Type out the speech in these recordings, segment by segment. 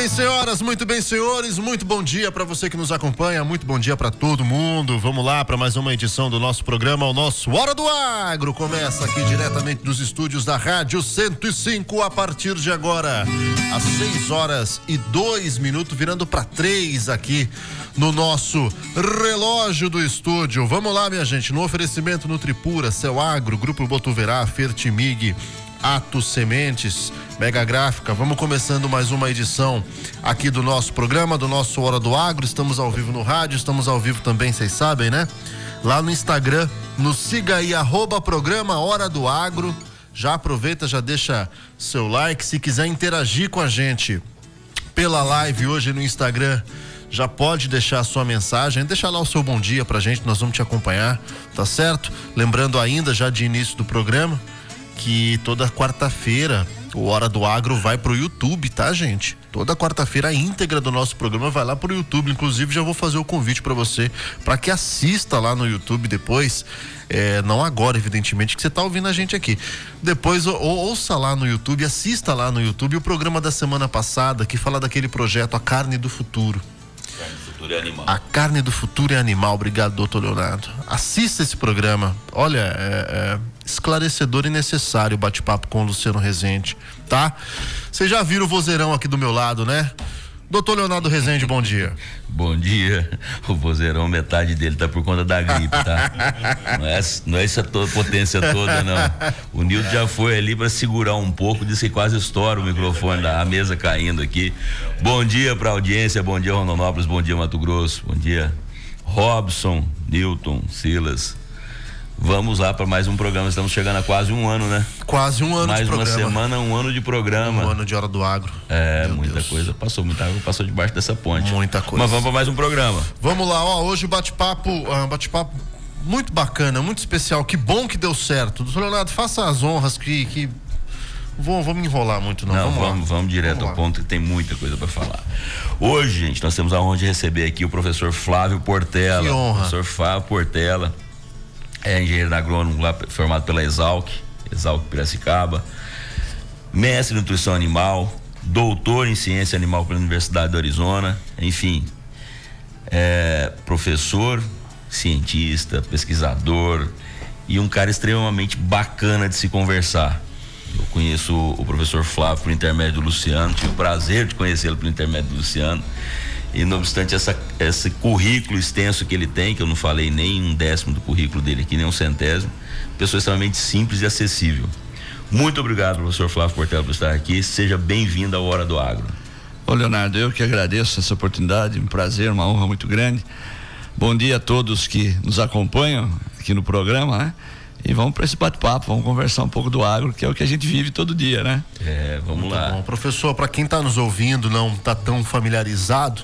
bem, senhoras, muito bem, senhores, muito bom dia para você que nos acompanha, muito bom dia para todo mundo. Vamos lá para mais uma edição do nosso programa, o nosso Hora do Agro. Começa aqui diretamente dos estúdios da Rádio 105 a partir de agora, às 6h02, virando para 3 aqui no nosso relógio do estúdio. Vamos lá, minha gente, no oferecimento Nutripura, Céu Agro, Grupo Botuverá, Fertimig, Atos Sementes, Mega Gráfica. Vamos começando mais uma edição aqui do nosso programa, do nosso Hora do Agro. Estamos ao vivo no rádio, estamos ao vivo também, vocês sabem, né? Lá no Instagram, nos siga aí, @programa Hora do Agro. Já aproveita, já deixa seu like. Se quiser interagir com a gente pela live hoje no Instagram, já pode deixar a sua mensagem, deixa lá o seu bom dia pra gente, nós vamos te acompanhar, tá certo? Lembrando ainda, já de início do programa, que toda quarta-feira o Hora do Agro vai pro YouTube, tá, gente? Toda quarta-feira a íntegra do nosso programa vai lá pro YouTube. Inclusive, já vou fazer o convite para você, para que assista lá no YouTube depois, não agora, evidentemente, que você tá ouvindo a gente aqui. Depois ouça lá no YouTube, assista lá no YouTube o programa da semana passada, que fala daquele projeto A Carne do Futuro. A Carne do Futuro é Animal. Obrigado, doutor Leonardo. Assista esse programa. Olha, é esclarecedor e necessário o bate-papo com o Luciano Rezende, tá? Vocês já viram o vozeirão aqui do meu lado, né? Doutor Leonardo Rezende, bom dia. Bom dia. O vozeirão, metade dele tá por conta da gripe, tá? Não é essa potência toda, não. O Nilton já foi ali para segurar um pouco, disse que quase estoura o microfone, a mesa caindo aqui. Bom dia pra audiência, bom dia Rondonópolis, bom dia Mato Grosso, bom dia Robson, Nilton, Silas. Vamos lá para mais um programa, estamos chegando a quase um ano, né? Quase um ano mais de programa. Mais uma semana, um ano de programa. Um ano de Hora do Agro. Meu muita Deus. Coisa, muita água passou debaixo dessa ponte. Muita coisa. Mas vamos para mais um programa. Vamos lá, hoje o bate-papo muito bacana, muito especial, que bom que deu certo. Doutor Leonardo, faça as honras que... Vou me enrolar muito, não. Vamos direto ao ponto, que tem muita coisa para falar. Hoje, gente, nós temos a honra de receber aqui o professor Flávio Portela. Que honra. Professor Flávio Portela é engenheiro agrônomo lá, formado pela Exalc Piracicaba, mestre em nutrição animal, doutor em ciência animal pela Universidade do Arizona, enfim, professor, cientista, pesquisador e um cara extremamente bacana de se conversar. Eu conheço o professor Flávio por intermédio do Luciano, tive o prazer de conhecê-lo por intermédio do Luciano. E não obstante esse currículo extenso que ele tem, que eu não falei nem 1/10 do currículo dele aqui, nem 1/100, pessoa extremamente simples e acessível. Muito obrigado, professor Flávio Portela, por estar aqui. Seja bem-vindo ao Hora do Agro. Ô Leonardo, eu que agradeço essa oportunidade, um prazer, uma honra muito grande. Bom dia a todos que nos acompanham aqui no programa, né? E vamos para esse bate-papo, vamos conversar um pouco do agro, que é o que a gente vive todo dia, né? Vamos lá. Bom, professor, para quem está nos ouvindo, não está tão familiarizado,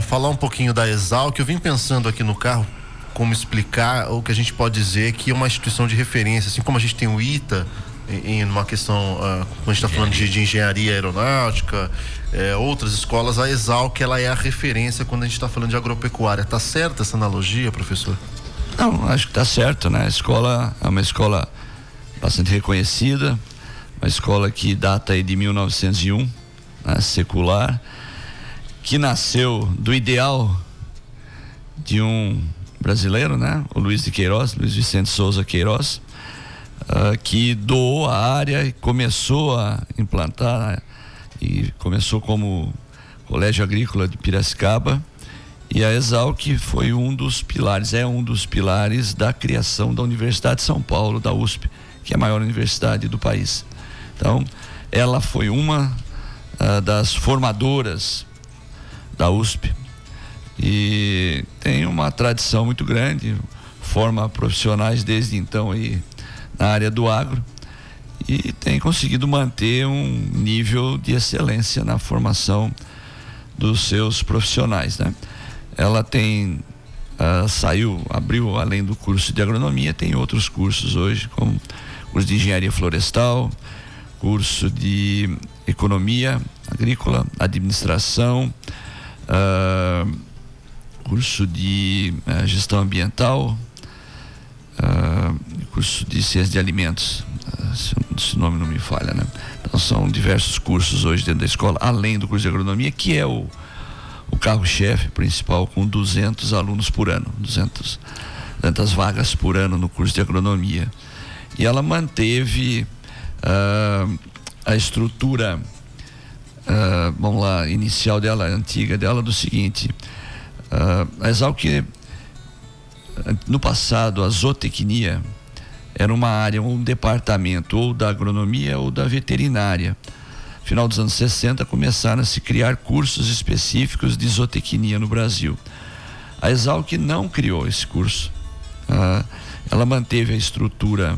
falar um pouquinho da Exalc. Eu vim pensando aqui no carro como explicar o que a gente pode dizer que é uma instituição de referência, assim como a gente tem o ITA em uma questão, quando a gente está falando de engenharia aeronáutica, outras escolas, a Exalc ela é a referência quando a gente está falando de agropecuária. Tá certa essa analogia, professor? Não, acho que tá certo, né? A escola é uma escola bastante reconhecida, uma escola que data aí de 1901, né? Secular, que nasceu do ideal de um brasileiro, né? O Luiz Vicente Souza Queiroz, que doou a área e começou a implantar, né? E começou como Colégio Agrícola de Piracicaba. E a Exalc foi um dos pilares da criação da Universidade de São Paulo, da USP, que é a maior universidade do país. Então, ela foi uma das formadoras da USP e tem uma tradição muito grande, forma profissionais desde então aí na área do agro e tem conseguido manter um nível de excelência na formação dos seus profissionais, né? Ela tem abriu além do curso de agronomia, tem outros cursos hoje, como curso de engenharia florestal, curso de economia agrícola, administração, curso de gestão ambiental, curso de ciência de alimentos, se o nome não me falha, né? Então são diversos cursos hoje dentro da escola, além do curso de agronomia, que é o carro-chefe principal, com 200 alunos por ano, 200 vagas por ano no curso de agronomia. E ela manteve a estrutura, vamos lá, inicial dela, antiga dela, do seguinte: a Exalc, no passado, a zootecnia era uma área, um departamento ou da agronomia ou da veterinária. No final dos anos 60 começaram a se criar cursos específicos de zootecnia no Brasil. A Exalc não criou esse curso. Ela manteve a estrutura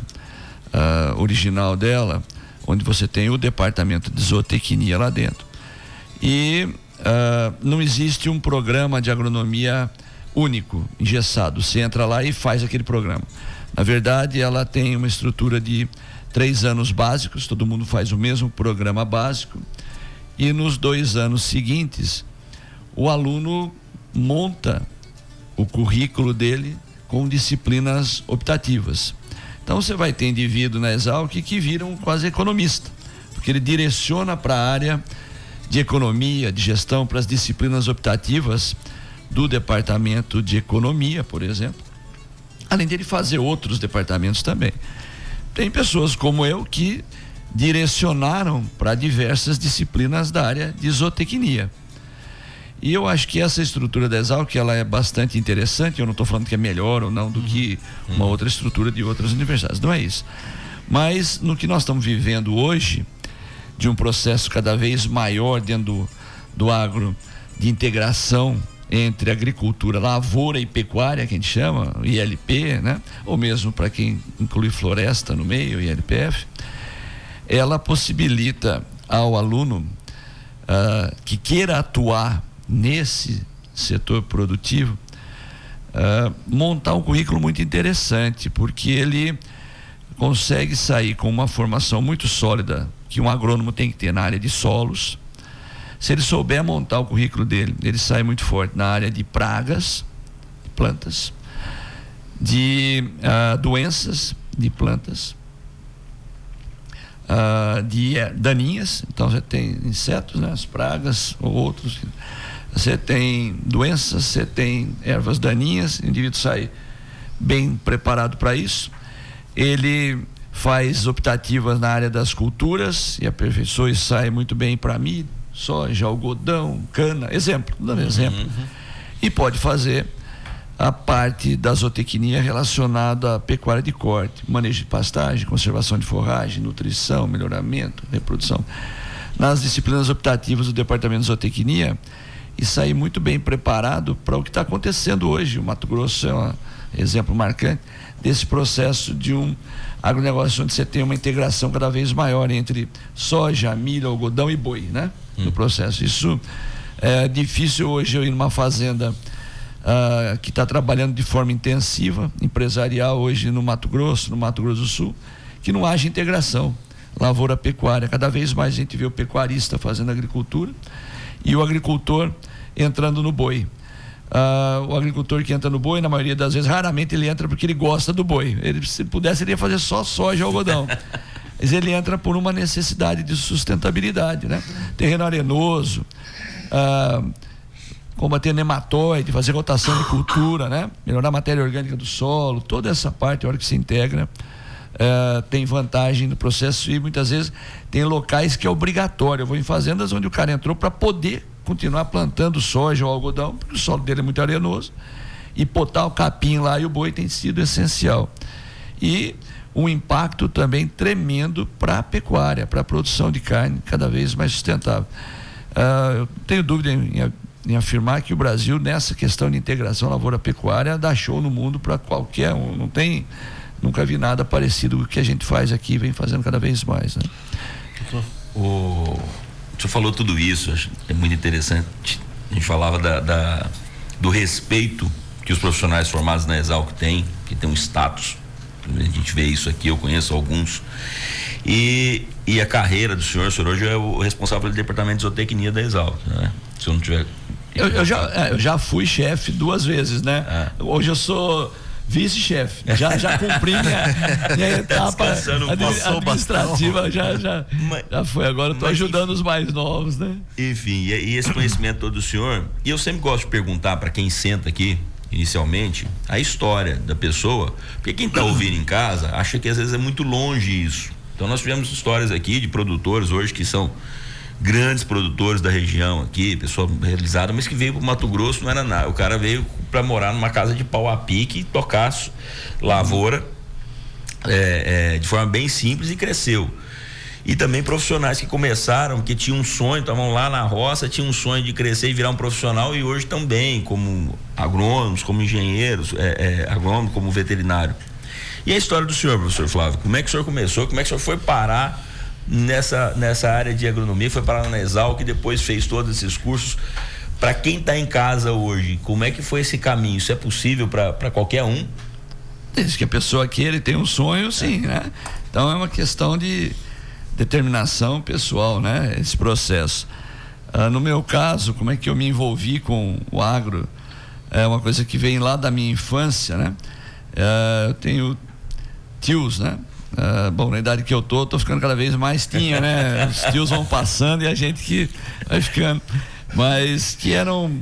original dela, onde você tem o departamento de zootecnia lá dentro. E não existe um programa de agronomia único, engessado. Você entra lá e faz aquele programa. Na verdade, ela tem uma estrutura de 3 anos básicos, todo mundo faz o mesmo programa básico, e nos 2 anos seguintes, o aluno monta o currículo dele com disciplinas optativas. Então você vai ter indivíduo na Exalc que viram quase economista, porque ele direciona para a área de economia, de gestão, para as disciplinas optativas do departamento de economia, por exemplo, além dele fazer outros departamentos também. Tem pessoas como eu que direcionaram para diversas disciplinas da área de zootecnia. E eu acho que essa estrutura da Exalc, ela é bastante interessante. Eu não estou falando que é melhor ou não do que uma outra estrutura de outras universidades, não é isso. Mas no que nós estamos vivendo hoje, de um processo cada vez maior dentro do agro, de integração entre agricultura, lavoura e pecuária, que a gente chama, ILP, né? Ou mesmo para quem inclui floresta no meio, ILPF, ela possibilita ao aluno que queira atuar nesse setor produtivo montar um currículo muito interessante, porque ele consegue sair com uma formação muito sólida que um agrônomo tem que ter na área de solos. Se ele souber montar o currículo dele, ele sai muito forte na área de pragas, de plantas, de doenças de plantas, de daninhas. Então você tem insetos, né, as pragas ou outros. Você tem doenças, você tem ervas daninhas. O indivíduo sai bem preparado para isso. Ele faz optativas na área das culturas e aperfeiçoa e sai muito bem para milho, soja, algodão, cana, exemplo, dando exemplo. E pode fazer a parte da zootecnia relacionada à pecuária de corte, manejo de pastagem, conservação de forragem, nutrição, melhoramento, reprodução, nas disciplinas optativas do departamento de zootecnia, e sair muito bem preparado para o que está acontecendo hoje. O Mato Grosso é um exemplo marcante desse processo de um agronegócio onde você tem uma integração cada vez maior entre soja, milho, algodão e boi, né? No processo. Isso é difícil hoje eu ir numa fazenda que está trabalhando de forma intensiva, empresarial hoje no Mato Grosso do Sul, que não haja integração lavoura-pecuária. Cada vez mais a gente vê o pecuarista fazendo agricultura e o agricultor entrando no boi. O agricultor que entra no boi, na maioria das vezes, raramente ele entra porque ele gosta do boi. Ele, se pudesse, ele ia fazer só soja e algodão. Mas ele entra por uma necessidade de sustentabilidade, né? Terreno arenoso, combater nematóide, fazer rotação de cultura, né? Melhorar a matéria orgânica do solo, toda essa parte, a hora que se integra, tem vantagem no processo. E muitas vezes tem locais que é obrigatório. Eu vou em fazendas onde o cara entrou para poder continuar plantando soja ou algodão, porque o solo dele é muito arenoso, e botar o capim lá e o boi tem sido essencial. E um impacto também tremendo para a pecuária, para a produção de carne cada vez mais sustentável. Eu tenho dúvida em afirmar que o Brasil, nessa questão de integração lavoura-pecuária, dá show no mundo para qualquer um. Nunca vi nada parecido com o que a gente faz aqui e vem fazendo cada vez mais, né? O senhor falou tudo isso, acho que é muito interessante. A gente falava do respeito que os profissionais formados na Exalc têm, que tem um status. A gente vê isso aqui, eu conheço alguns. E a carreira do senhor hoje é o responsável pelo departamento de zootecnia da Exalc, né? Se eu não tiver... Eu já fui chefe 2 vezes, né? Hoje eu sou vice-chefe. Já cumpri minha etapa administrativa, já foi. Agora eu estou ajudando os mais novos, né? Enfim, e esse conhecimento todo do senhor, e eu sempre gosto de perguntar para quem senta aqui, inicialmente, a história da pessoa, porque quem está ouvindo em casa acha que às vezes é muito longe isso. Então nós tivemos histórias aqui de produtores hoje que são grandes produtores da região aqui, pessoa realizada, mas que veio para o Mato Grosso, não era nada. O cara veio para morar numa casa de pau a pique, tocar lavoura de forma bem simples e cresceu. E também profissionais que começaram, que tinham um sonho, estavam lá na roça, tinham um sonho de crescer e virar um profissional, e hoje também, como agrônomos, como engenheiros, agrônomo, como veterinário. E a história do senhor, professor Flávio, como é que o senhor começou, como é que o senhor foi parar nessa área de agronomia, foi parar na Exalc, que depois fez todos esses cursos? Para quem está em casa hoje, como é que foi esse caminho? Isso é possível para qualquer um? Desde que a pessoa queira e tem um sonho, sim, né? Então é uma questão de determinação pessoal, né? Esse processo. No meu caso, como é que eu me envolvi com o agro? É uma coisa que vem lá da minha infância, né? Eu tenho tios, né? Bom, na idade que eu tô ficando cada vez mais tinha, né? Os tios vão passando e a gente que vai ficando. Mas que eram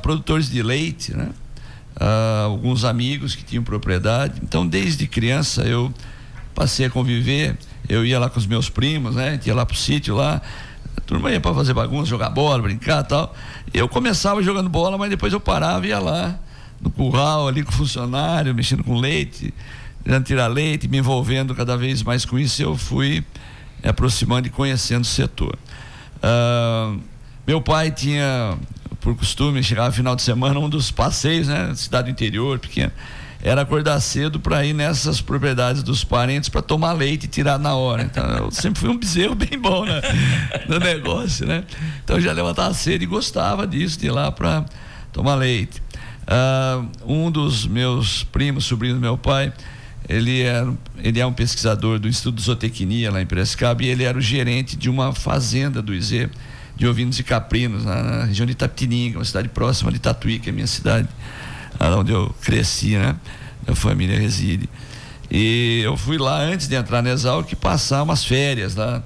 produtores de leite, né? Alguns amigos que tinham propriedade. Então, desde criança eu passei a conviver. Eu ia lá com os meus primos, né? A gente ia lá pro sítio lá. A turma ia para fazer bagunça, jogar bola, brincar e tal. Eu começava jogando bola, mas depois eu parava e ia lá no curral ali com o funcionário, mexendo com leite, tentando tirar leite, me envolvendo cada vez mais com isso. Eu fui me aproximando e conhecendo o setor. Meu pai tinha por costume, chegava no final de semana, um dos passeios, né, cidade do interior, pequena, era acordar cedo para ir nessas propriedades dos parentes para tomar leite e tirar na hora. Então eu sempre fui um bezerro bem bom, né, no negócio, né? Então eu já levantava cedo e gostava disso, de ir lá para tomar leite. Um dos meus primos, sobrinho do meu pai, ele é um pesquisador do Instituto de Zootecnia lá em Piracicaba, e ele era o gerente de uma fazenda do IZ de ovinos e caprinos na região de Itapetininga, uma cidade próxima de Tatuí, que é a minha cidade, onde eu cresci, né? Minha família reside. E eu fui lá antes de entrar na Exalc passar umas férias lá,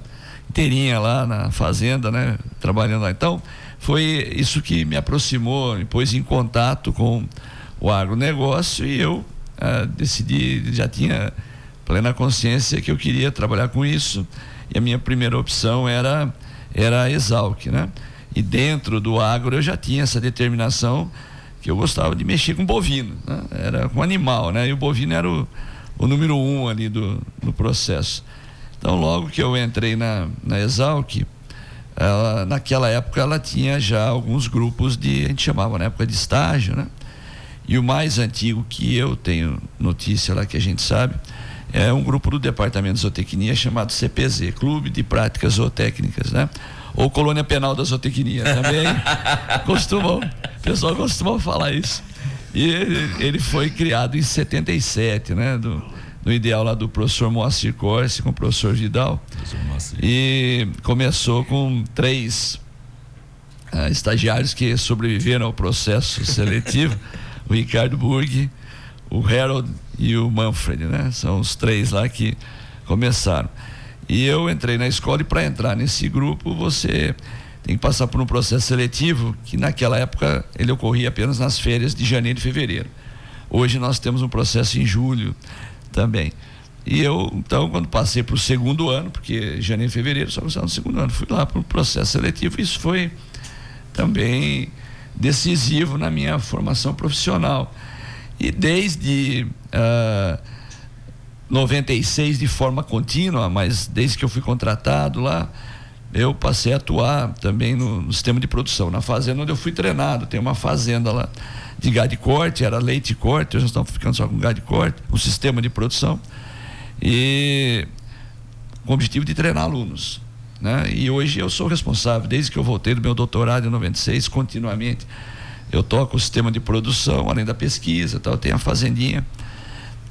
inteirinha lá na fazenda, né? Trabalhando lá. Então foi isso que me aproximou, me pôs em contato com o agronegócio, e eu decidi, já tinha plena consciência que eu queria trabalhar com isso, e a minha primeira opção era a Exalc, né? E dentro do agro eu já tinha essa determinação que eu gostava de mexer com bovino, né? Era com animal, né? E o bovino era o número 1 ali do processo. Então logo que eu entrei na Exalc, naquela época ela tinha já alguns grupos a gente chamava na época de estágio, né? E o mais antigo que eu tenho notícia lá, que a gente sabe, é um grupo do Departamento de Zootecnia chamado CPZ, Clube de Práticas Zootécnicas, né? Ou Colônia Penal da Zootecnia também. O pessoal costuma falar isso. E ele foi criado em 77, né? No ideal lá do professor Moacir Corsi com o professor Vidal. E começou com 3 estagiários que sobreviveram ao processo seletivo: o Ricardo Burg, o Harold e o Manfred, né? São os 3 lá que começaram. E eu entrei na escola, e para entrar nesse grupo você tem que passar por um processo seletivo que naquela época ele ocorria apenas nas férias de janeiro e fevereiro. Hoje nós temos um processo em julho também. E eu, então, quando passei para o segundo ano, porque janeiro e fevereiro só começava no segundo ano, fui lá para o processo seletivo. Isso foi também decisivo na minha formação profissional. E desde 96 de forma contínua, mas desde que eu fui contratado lá, eu passei a atuar também no sistema de produção, na fazenda onde eu fui treinado. Tem uma fazenda lá de gado de corte, era leite e corte, hoje nós estamos ficando só com gado de corte, um sistema de produção, e com o objetivo de treinar alunos, né? E hoje eu sou responsável, desde que eu voltei do meu doutorado em 96, continuamente eu toco o sistema de produção, além da pesquisa, tal, tem a fazendinha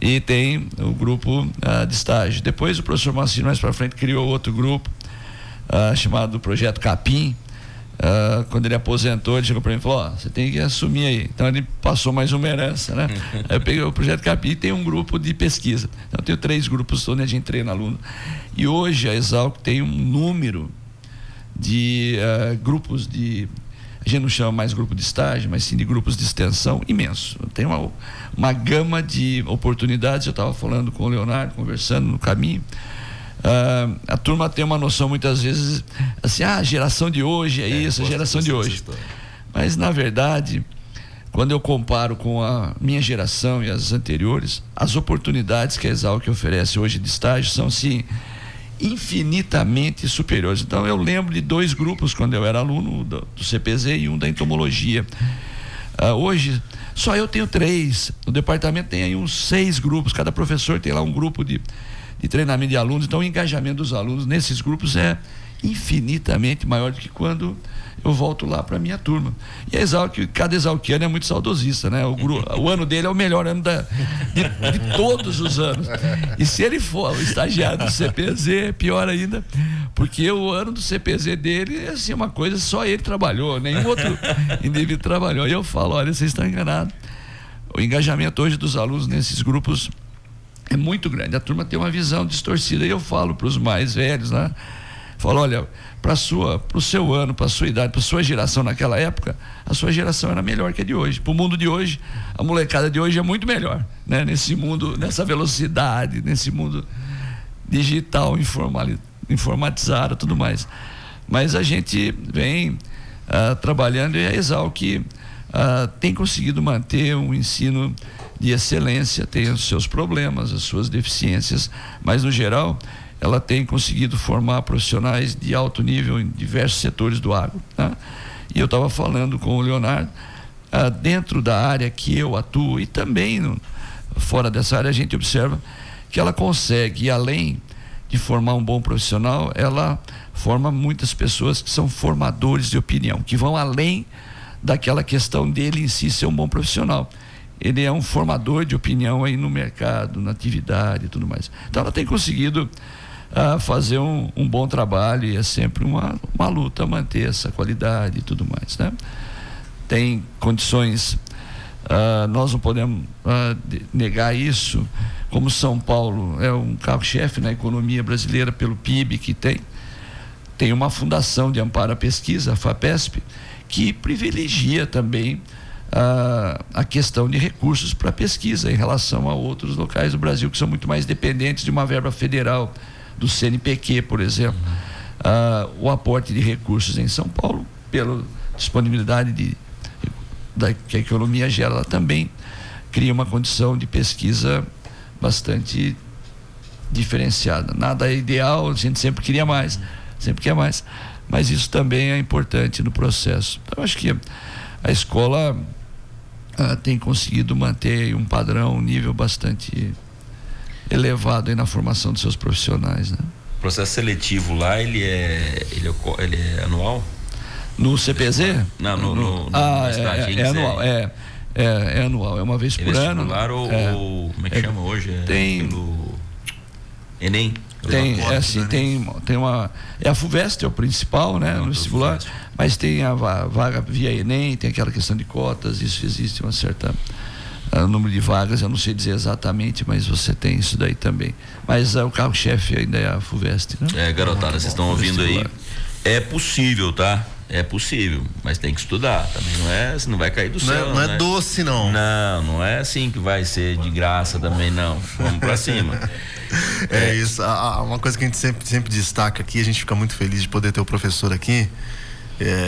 e tem o grupo de estágio. Depois o professor Moacir mais para frente criou outro grupo chamado Projeto Capim, quando ele aposentou, ele chegou para mim e falou: ó, você tem que assumir aí. Então ele passou mais uma herança, né? Aí eu peguei o projeto Capim e tem um grupo de pesquisa. Então eu tenho 3 grupos onde a gente treina aluno. E hoje a Exalc tem um número de grupos de... A gente não chama mais grupo de estágio, mas sim de grupos de extensão imenso. Tem uma gama de oportunidades. Eu estava falando com o Leonardo, conversando no caminho. A turma tem uma noção muitas vezes assim: a geração de hoje é isso, a geração de hoje. Mas na verdade, quando eu comparo com a minha geração e as anteriores, as oportunidades que a Exalc oferece hoje de estágio são sim infinitamente superiores. Então eu lembro de 2 grupos quando eu era aluno do CPZ e um da entomologia. Hoje só eu tenho 3, o departamento tem aí uns 6 grupos, cada professor tem lá um grupo de treinamento de alunos. Então o engajamento dos alunos nesses grupos é infinitamente maior do que quando eu volto lá para a minha turma. E a Exalc, cada exalquiano é muito saudosista, né? O ano dele é o melhor ano de todos os anos. E se ele for o estagiário do CPZ, é pior ainda, porque o ano do CPZ dele é assim, uma coisa, só ele trabalhou, nenhum outro indivíduo trabalhou. E eu falo: olha, vocês estão enganados. O engajamento hoje dos alunos nesses grupos é muito grande. A turma tem uma visão distorcida. E eu falo para os mais velhos, né? Falo: olha, para o seu ano, para a sua idade, para a sua geração naquela época, a sua geração era melhor que a de hoje. Para o mundo de hoje, a molecada de hoje é muito melhor, né? Nesse mundo, nessa velocidade, nesse mundo digital, informatizado, tudo mais. Mas a gente vem trabalhando, e a Exalc tem conseguido manter um ensino de excelência. Tem os seus problemas, as suas deficiências, mas no geral ela tem conseguido formar profissionais de alto nível em diversos setores do agro, tá? E eu estava falando com o Leonardo, dentro da área que eu atuo e também fora dessa área, a gente observa que ela consegue ir além de formar um bom profissional. Ela forma muitas pessoas que são formadores de opinião, que vão além daquela questão dele em si ser um bom profissional. Ele é um formador de opinião aí no mercado, na atividade e tudo mais. Então ela tem conseguido fazer um bom trabalho, e é sempre uma luta manter essa qualidade e tudo mais, né? Tem condições, nós não podemos negar isso, como São Paulo é um carro-chefe na economia brasileira pelo PIB que tem uma fundação de amparo à pesquisa, a FAPESP, que privilegia também a questão de recursos para pesquisa em relação a outros locais do Brasil que são muito mais dependentes de uma verba federal, do CNPq, por exemplo. O aporte de recursos em São Paulo, pela disponibilidade que a economia gera, ela também cria uma condição de pesquisa bastante diferenciada. Nada é ideal, a gente sempre queria mais, sempre quer mais, mas isso também é importante no processo. Então, acho que a escola tem conseguido manter um padrão, um nível bastante elevado aí na formação dos seus profissionais, né? O processo seletivo lá, ele é anual? No CPZ? Não, é anual, é anual, é uma vez por ano. Ou como é que chama hoje? Tem pelo Enem? Tem uma... É a FUVEST, é o principal, né? No vestibular, mas tem a vaga via Enem, tem aquela questão de cotas, isso existe uma certa... número de vagas, eu não sei dizer exatamente, mas você tem isso daí também. Mas o carro-chefe ainda é a FUVEST, né? Garotada, vocês estão ouvindo aí? É possível, tá? É possível, mas tem que estudar também. Você não vai cair do céu. Não é doce, não. Não é assim que vai ser de graça também, não. Vamos pra cima. É isso. Uma coisa que a gente sempre destaca aqui, a gente fica muito feliz de poder ter o professor aqui.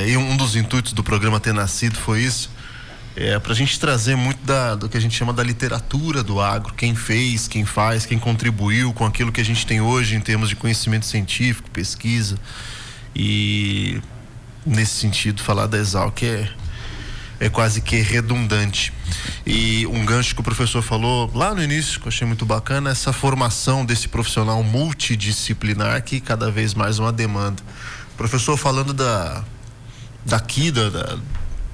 E um dos intuitos do programa ter nascido foi isso. Para a gente trazer muito do que a gente chama da literatura do agro, quem fez, quem faz, quem contribuiu com aquilo que a gente tem hoje em termos de conhecimento científico, pesquisa. E nesse sentido, falar da Exalc é quase que redundante. E um gancho que o professor falou lá no início, que eu achei muito bacana, essa formação desse profissional multidisciplinar que cada vez mais uma demanda. O professor falando daqui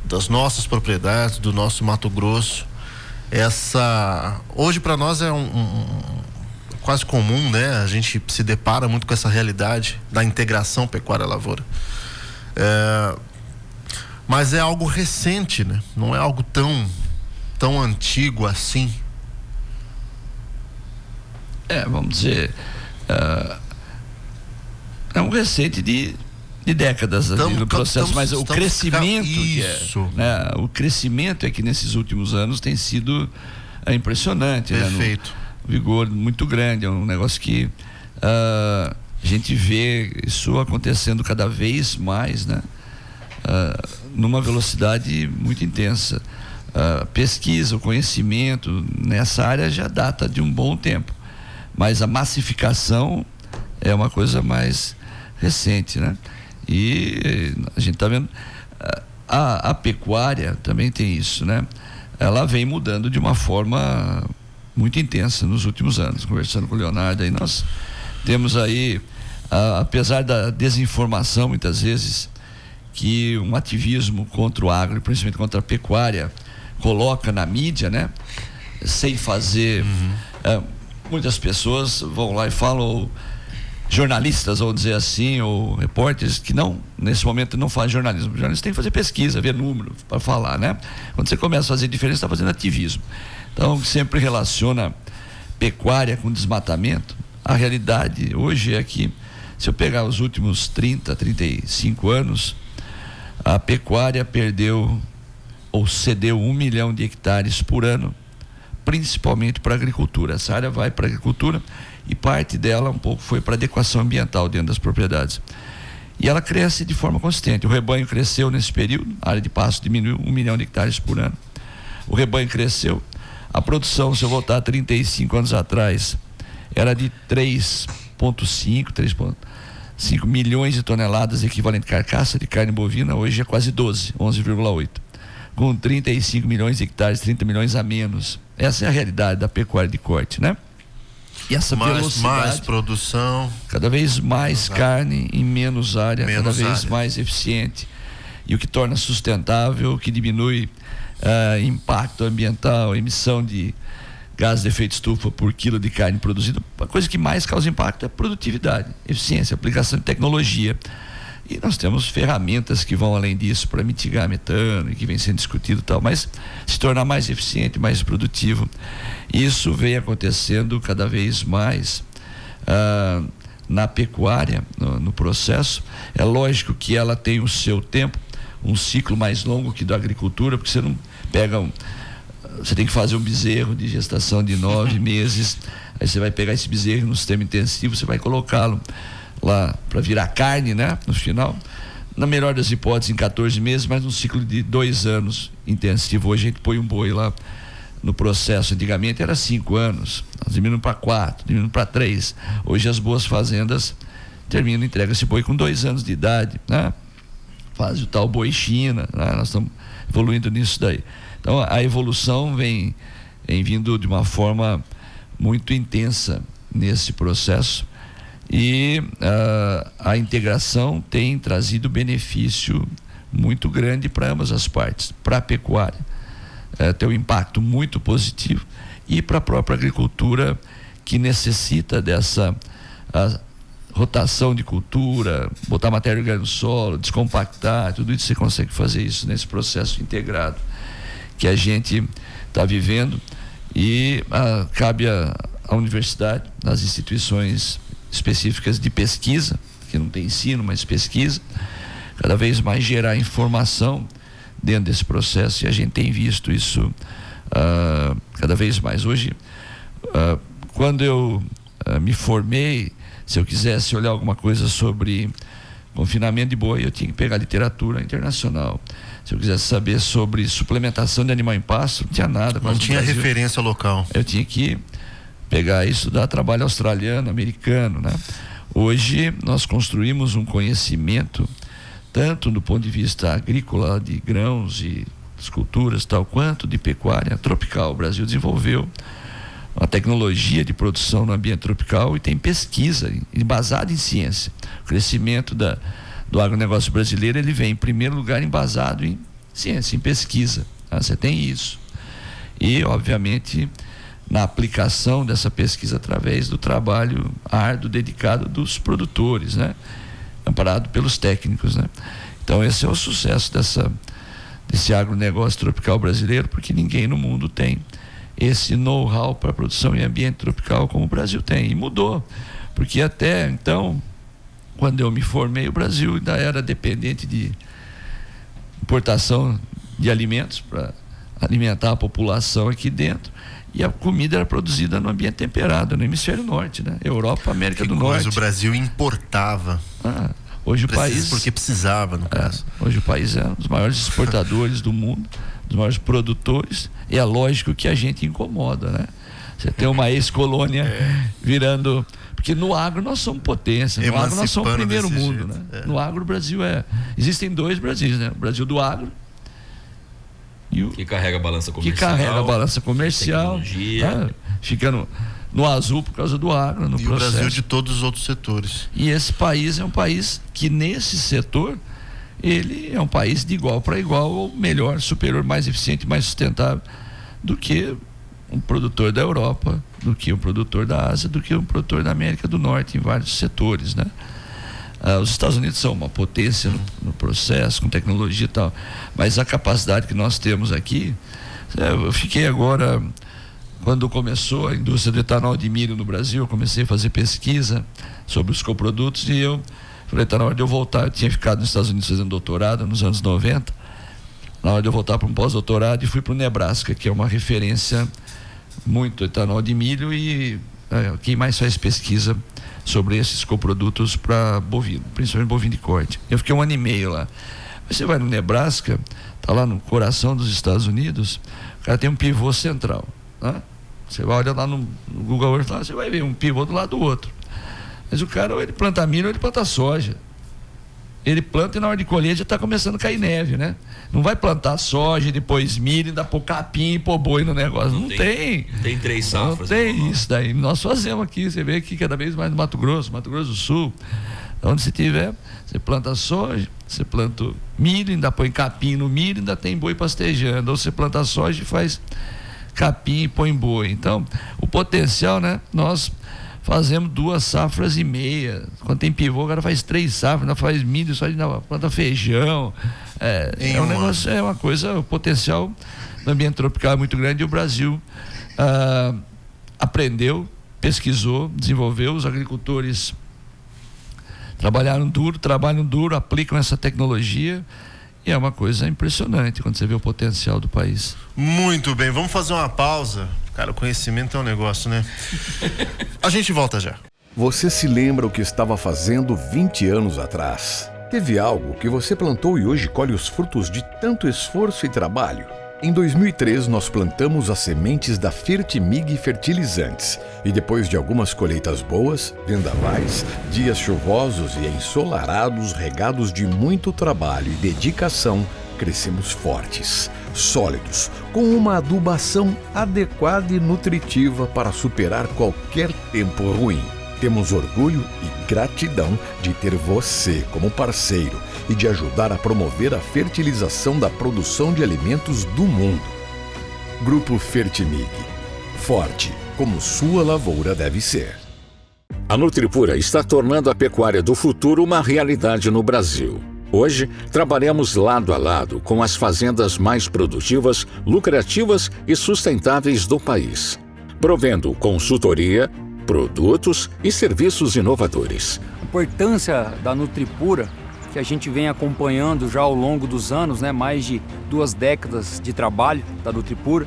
das nossas propriedades, do nosso Mato Grosso, hoje para nós é quase comum, né? A gente se depara muito com essa realidade da integração pecuária-lavoura. Mas é algo recente, né? Não é algo tão antigo assim. Vamos dizer, é um recente de décadas no processo, mas o crescimento o crescimento é que nesses últimos anos tem sido impressionante. Perfeito. Né? Vigor muito grande, é um negócio que a gente vê isso acontecendo cada vez mais, né? Numa velocidade muito intensa. Pesquisa, o conhecimento nessa área já data de um bom tempo, mas a massificação é uma coisa mais recente, né? E a gente está vendo a pecuária também tem isso, né? Ela vem mudando de uma forma muito intensa nos últimos anos. Conversando com o Leonardo, aí nós temos aí, apesar da desinformação muitas vezes que um ativismo contra o agro, principalmente contra a pecuária, coloca na mídia, né? Sem fazer, muitas pessoas vão lá e falam, jornalistas, vamos dizer assim, ou repórteres que nesse momento não fazem jornalismo. O jornalista tem que fazer pesquisa, ver número para falar, né? Quando você começa a fazer diferença, está fazendo ativismo. Então, sempre relaciona pecuária com desmatamento. A realidade hoje é que, se eu pegar os últimos 35 anos, a pecuária perdeu ou cedeu 1 milhão de hectares por ano, principalmente para a agricultura. Essa área vai para a agricultura e parte dela um pouco foi para adequação ambiental dentro das propriedades. E ela cresce de forma consistente. O rebanho cresceu nesse período, a área de pasto diminuiu 1 milhão de hectares por ano. O rebanho cresceu. A produção, se eu voltar 35 anos atrás, era de 3,5 milhões de toneladas equivalente carcaça de carne bovina, hoje é quase 11,8. Com 35 milhões de hectares, 30 milhões a menos. Essa é a realidade da pecuária de corte, né? E essa velocidade, mais produção, cada vez mais carne em menos área, cada vez mais eficiente, e o que torna sustentável, o que diminui impacto ambiental, emissão de gás de efeito estufa por quilo de carne produzida. A coisa que mais causa impacto é produtividade, eficiência, aplicação de tecnologia. E nós temos ferramentas que vão além disso para mitigar metano, e que vem sendo discutido e tal, mas se tornar mais eficiente, mais produtivo. Isso vem acontecendo cada vez mais na pecuária, no processo. É lógico que ela tem o seu tempo, um ciclo mais longo que da agricultura, porque você não pega você tem que fazer um bezerro de gestação de 9 meses, aí você vai pegar esse bezerro no sistema intensivo, você vai colocá-lo lá para virar carne, né? No final, na melhor das hipóteses, em 14 meses, mas num ciclo de 2 anos intensivo. Hoje a gente põe um boi lá no processo. Antigamente era 5 anos, nós diminuímos para 4, diminuímos para 3. Hoje as boas fazendas entregam esse boi com 2 anos de idade, né? Faz o tal boi China, né? Nós estamos evoluindo nisso daí. Então a evolução vem vindo de uma forma muito intensa nesse processo. E a integração tem trazido benefício muito grande para ambas as partes. Para a pecuária, tem um impacto muito positivo, e para a própria agricultura, que necessita dessa rotação de cultura, botar matéria orgânica no solo, descompactar, tudo isso você consegue fazer isso nesse processo integrado que a gente está vivendo. E cabe à universidade, às instituições específicas de pesquisa, que não tem ensino, mas pesquisa, cada vez mais gerar informação dentro desse processo, e a gente tem visto isso cada vez mais. Hoje, quando eu me formei, se eu quisesse olhar alguma coisa sobre confinamento de boi, eu tinha que pegar literatura internacional. Se eu quisesse saber sobre suplementação de animal em pasto, não tinha nada. Não tinha referência local. Eu tinha que pegar e estudar trabalho australiano, americano, né? Hoje nós construímos um conhecimento tanto do ponto de vista agrícola, de grãos e culturas, tal, quanto de pecuária tropical. O Brasil desenvolveu uma tecnologia de produção no ambiente tropical e tem pesquisa embasada em ciência. O crescimento do agronegócio brasileiro, ele vem em primeiro lugar embasado em ciência, em pesquisa. Você tem isso. E, obviamente, na aplicação dessa pesquisa através do trabalho árduo, dedicado dos produtores, né? Amparado pelos técnicos, né? Então esse é o sucesso desse agronegócio tropical brasileiro, porque ninguém no mundo tem esse know-how para produção em ambiente tropical como o Brasil tem. E mudou, porque até então, quando eu me formei, o Brasil ainda era dependente de importação de alimentos para alimentar a população aqui dentro, e a comida era produzida no ambiente temperado, no hemisfério norte, né? Europa, América do Norte. Mas o Brasil importava. Hoje o país, porque precisava, no caso. Hoje o país é um dos maiores exportadores do mundo, dos maiores produtores, e é lógico que a gente incomoda, né? Você tem uma ex-colônia virando... Porque no agro nós somos potência, no agro nós somos o primeiro mundo, né? No agro o Brasil existem dois Brasis, né? O Brasil do agro e o... Que carrega a balança comercial. Que carrega a balança comercial. Fica no azul por causa do agro, no processo. E o Brasil de todos os outros setores. E esse país é um país que nesse setor, ele é um país de igual para igual, ou melhor, superior, mais eficiente, mais sustentável do que um produtor da Europa, do que um produtor da Ásia, do que um produtor da América do Norte, em vários setores, né? Os Estados Unidos são uma potência no processo, com tecnologia e tal, mas a capacidade que nós temos aqui, eu fiquei agora, quando começou a indústria do etanol de milho no Brasil, eu comecei a fazer pesquisa sobre os coprodutos, e eu falei, tá na hora de eu voltar. Eu tinha ficado nos Estados Unidos fazendo doutorado nos anos 90, na hora de eu voltar para um pós-doutorado, e fui para o Nebraska, que é uma referência muito etanol de milho, e quem mais faz pesquisa sobre esses coprodutos para bovino, principalmente bovino de corte. Eu fiquei 1 ano e meio lá. Você vai no Nebraska, tá lá no coração dos Estados Unidos, o cara tem um pivô central, né? Você vai olhar lá no Google Earth, lá, você vai ver um pivô do lado do outro. Mas o cara, ou ele planta milho, ou ele planta soja. Ele planta e na hora de colher já está começando a cair neve, né? Não vai plantar soja, depois milho, ainda pôr capim e pôr boi no negócio. Não tem. Tem 3 safras. Não tem isso daí. Nós fazemos aqui, você vê aqui cada vez mais no Mato Grosso do Sul. Onde você tiver, você planta soja, você planta milho, ainda põe capim no milho, ainda tem boi pastejando. Ou você planta soja e faz capim e põe boi. Então, o potencial, né? Nós fazemos 2 safras e meia. Quando tem pivô, o cara faz 3 safras, ainda faz milho, só ainda planta feijão. É um negócio, é uma coisa, o potencial no ambiente tropical é muito grande, e o Brasil aprendeu, pesquisou, desenvolveu. Os agricultores trabalham duro, aplicam essa tecnologia, e é uma coisa impressionante quando você vê o potencial do país. Muito bem, vamos fazer uma pausa. Cara, o conhecimento é um negócio, né? A gente volta já. Você se lembra o que estava fazendo 20 anos atrás? Teve algo que você plantou e hoje colhe os frutos de tanto esforço e trabalho? Em 2003, nós plantamos as sementes da Fertimig Fertilizantes, e depois de algumas colheitas boas, vendavais, dias chuvosos e ensolarados regados de muito trabalho e dedicação, crescemos fortes, sólidos, com uma adubação adequada e nutritiva para superar qualquer tempo ruim. Temos orgulho e gratidão de ter você como parceiro e de ajudar a promover a fertilização da produção de alimentos do mundo. Grupo Fertimig. Forte, como sua lavoura deve ser. A Nutripura está tornando a pecuária do futuro uma realidade no Brasil. Hoje, trabalhamos lado a lado com as fazendas mais produtivas, lucrativas e sustentáveis do país, provendo consultoria, produtos e serviços inovadores. A importância da Nutripura, que a gente vem acompanhando já ao longo dos anos, né, mais de 2 décadas de trabalho da Nutripura,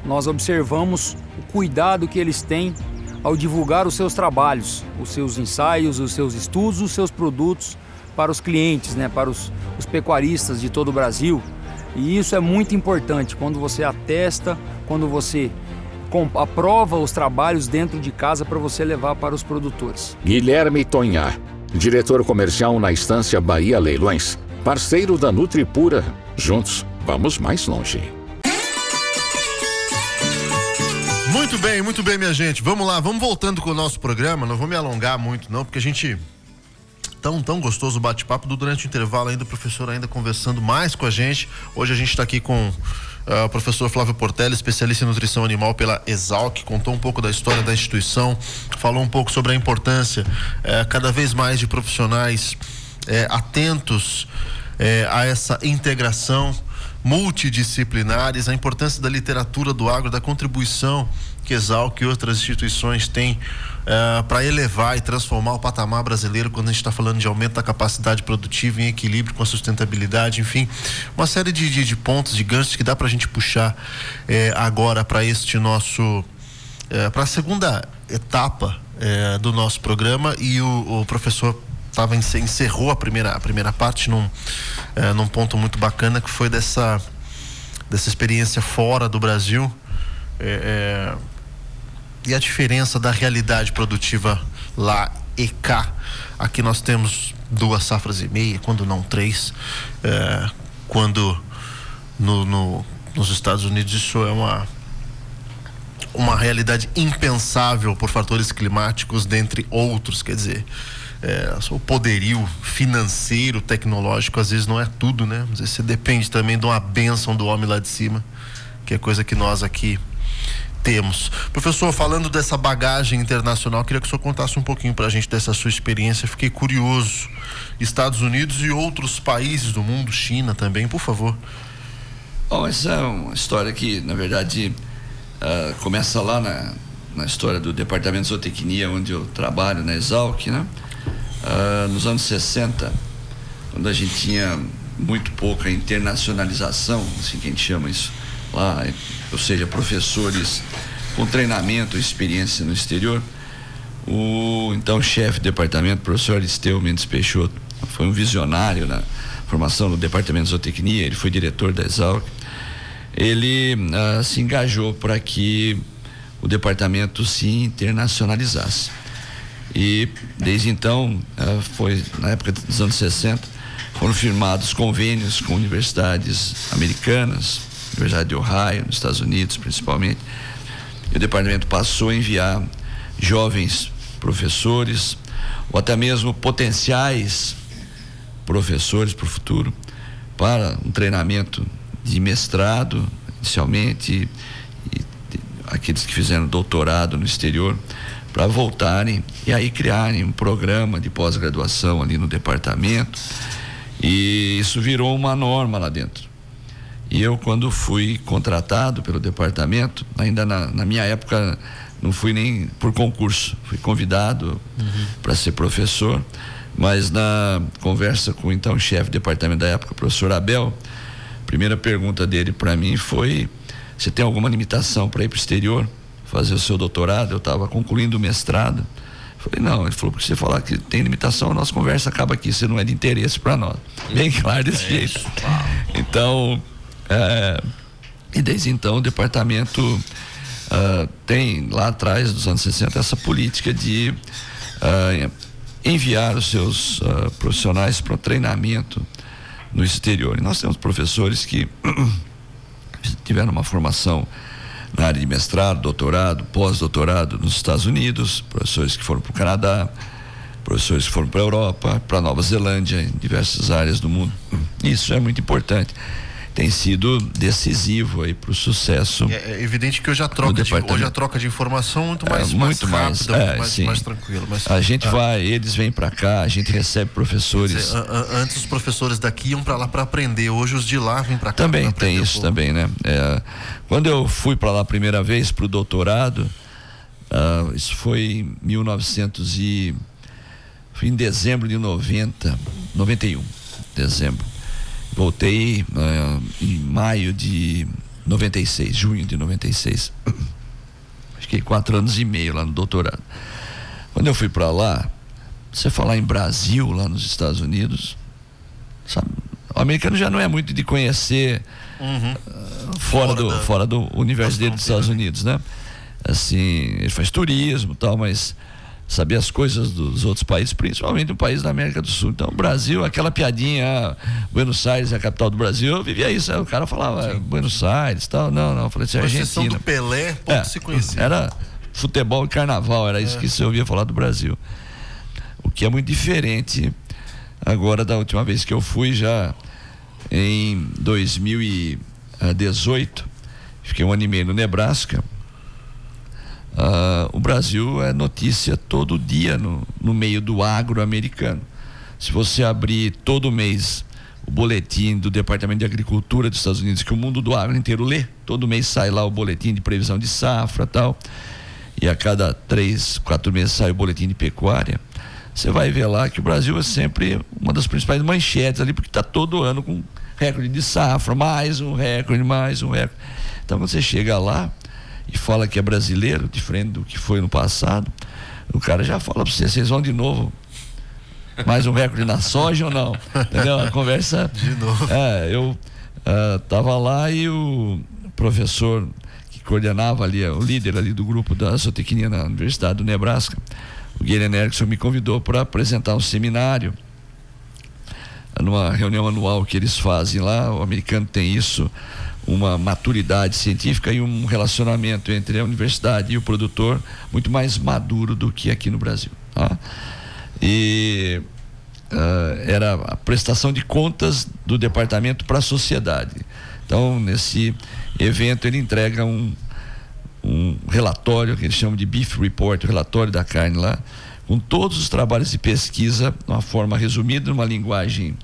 nós observamos o cuidado que eles têm ao divulgar os seus trabalhos, os seus ensaios, os seus estudos, os seus produtos para os clientes, né, para os pecuaristas de todo o Brasil. E isso é muito importante quando você atesta, quando você aprova os trabalhos dentro de casa para você levar para os produtores. Guilherme Tonhar, diretor comercial na Estância Bahia Leilões, parceiro da Nutripura. Juntos, vamos mais longe. Muito bem, minha gente. Vamos lá, vamos voltando com o nosso programa. Não vou me alongar muito, não, porque a gente... Tão gostoso o bate-papo. Durante o intervalo ainda, o professor ainda conversando mais com a gente. Hoje a gente está aqui com o professor Flávio Portela, especialista em nutrição animal pela Exalc. Contou um pouco da história da instituição, falou um pouco sobre a importância cada vez mais de profissionais atentos a essa integração multidisciplinares, a importância da literatura do agro, da contribuição que Exalc e outras instituições têm para elevar e transformar o patamar brasileiro quando a gente está falando de aumento da capacidade produtiva em equilíbrio com a sustentabilidade, enfim, uma série de pontos, de ganchos que dá para a gente puxar agora para este nosso, para a segunda etapa do nosso programa. E o professor encerrou a primeira parte num ponto muito bacana, que foi dessa experiência fora do Brasil, e a diferença da realidade produtiva lá e cá. Aqui nós temos 2 safras e meia, quando não 3, quando nos Estados Unidos isso é uma realidade impensável por fatores climáticos, dentre outros. Quer dizer, o poderio financeiro, tecnológico, às vezes não é tudo, né? Às vezes você depende também de uma bênção do homem lá de cima, que é coisa que nós aqui temos. Professor, falando dessa bagagem internacional, queria que o senhor contasse um pouquinho pra gente dessa sua experiência. Fiquei curioso. Estados Unidos e outros países do mundo, China também, por favor. Bom, essa é uma história que, na verdade, começa lá na história do Departamento de Zootecnia, onde eu trabalho, na Exalc, né? Nos anos 60, quando a gente tinha muito pouca internacionalização, assim que a gente chama isso lá, ou seja, professores com treinamento, experiência no exterior, o então chefe do departamento, professor Aristeu Mendes Peixoto, foi um visionário na formação do Departamento de Zootecnia, ele foi diretor da Exalc. Ele se engajou para que o departamento se internacionalizasse. E desde então, foi na época dos anos 60, foram firmados convênios com universidades americanas, Universidade de Ohio, nos Estados Unidos principalmente, e o departamento passou a enviar jovens professores, ou até mesmo potenciais professores para o futuro, para um treinamento de mestrado, inicialmente, e aqueles que fizeram doutorado no exterior, para voltarem e aí criarem um programa de pós-graduação ali no departamento. E isso virou uma norma lá dentro. E eu, quando fui contratado pelo departamento, ainda na minha época, não fui nem por concurso, fui convidado para ser professor, mas na conversa com o então chefe do departamento da época, o professor Abel, a primeira pergunta dele para mim foi: você tem alguma limitação para ir para o exterior, fazer o seu doutorado? Eu estava concluindo o mestrado. Falei, não. Ele falou: porque você falar que tem limitação, a nossa conversa acaba aqui, você não é de interesse para nós. Bem claro desse jeito. Então, e desde então o departamento tem lá atrás, dos anos 60, essa política de enviar os seus profissionais para treinamento no exterior. E nós temos professores que tiveram uma formação na área de mestrado, doutorado, pós-doutorado nos Estados Unidos, professores que foram para o Canadá, professores que foram para a Europa, para a Nova Zelândia, em diversas áreas do mundo. Isso é muito importante. Tem sido decisivo aí para o sucesso. É evidente que hoje a troca de informação muito mais rápida, mais tranquila. A gente eles vêm para cá, a gente recebe professores. Quer dizer, antes os professores daqui iam para lá para aprender, hoje os de lá vêm para cá. Também tem isso também, né? Quando eu fui para lá a primeira vez para o doutorado, isso foi em dezembro de 91, dezembro. Voltei em maio de 96, junho de 96. Fiquei 4 anos e meio lá no doutorado. Quando eu fui para lá, você falar em Brasil, lá nos Estados Unidos, sabe, o americano já não é muito de conhecer fora do universo dele dos Estados Unidos, né? Assim, ele faz turismo e tal, mas saber as coisas dos outros países, principalmente do país da América do Sul. Então, o Brasil, aquela piadinha, Buenos Aires é a capital do Brasil, eu vivia isso. Aí o cara falava, Buenos Aires, tal. Não, eu falei assim, Argentina. A exceção do Pelé, pouco se conhecia. Era futebol e carnaval, era isso que você ouvia falar do Brasil. O que é muito diferente agora da última vez que eu fui, já em 2018, fiquei 1 ano e meio no Nebraska. O Brasil é notícia todo dia no meio do agro americano. Se você abrir todo mês o boletim do Departamento de Agricultura dos Estados Unidos, que o mundo do agro inteiro lê. Todo mês sai lá o boletim de previsão de safra e tal. E a cada 3, 4 meses sai o boletim de pecuária. Você vai ver lá que o Brasil é sempre uma das principais manchetes ali, porque está todo ano com recorde de safra, mais um recorde. Então quando você chega lá e fala que é brasileiro, diferente do que foi no passado, o cara já fala para vocês vão de novo mais um recorde na soja ou não? Entendeu? A conversa de novo. Eu estava lá e o professor que coordenava ali, o líder ali do grupo da zootecnia na Universidade do Nebraska, o Galen Erickson, me convidou para apresentar um seminário numa reunião anual que eles fazem lá. O americano tem isso, uma maturidade científica e um relacionamento entre a universidade e o produtor muito mais maduro do que aqui no Brasil, tá? E era a prestação de contas do departamento para a sociedade. Então, nesse evento, ele entrega um relatório que eles chamam de Beef Report, o relatório da carne lá, com todos os trabalhos de pesquisa, de uma forma resumida, numa linguagem